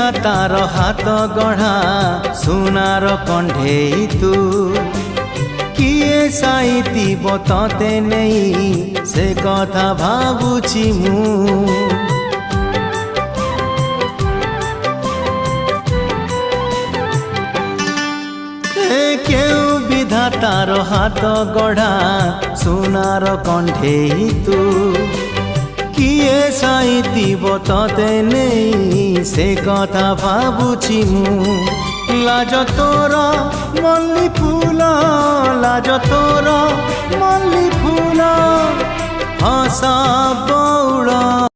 विधातार हाथ गढ़ा सुनार कंढेई तू किए साइतिब तते नहीं से कथा भाबुछि मु केउ विधातार हाथ गढ़ा सुनार कंढेई तू किए साइतिब तते नहीं से कथा भाबुछि मु लाज तोर मल्ली फूल लाज तोर मल्ली फूल हसा बौड़।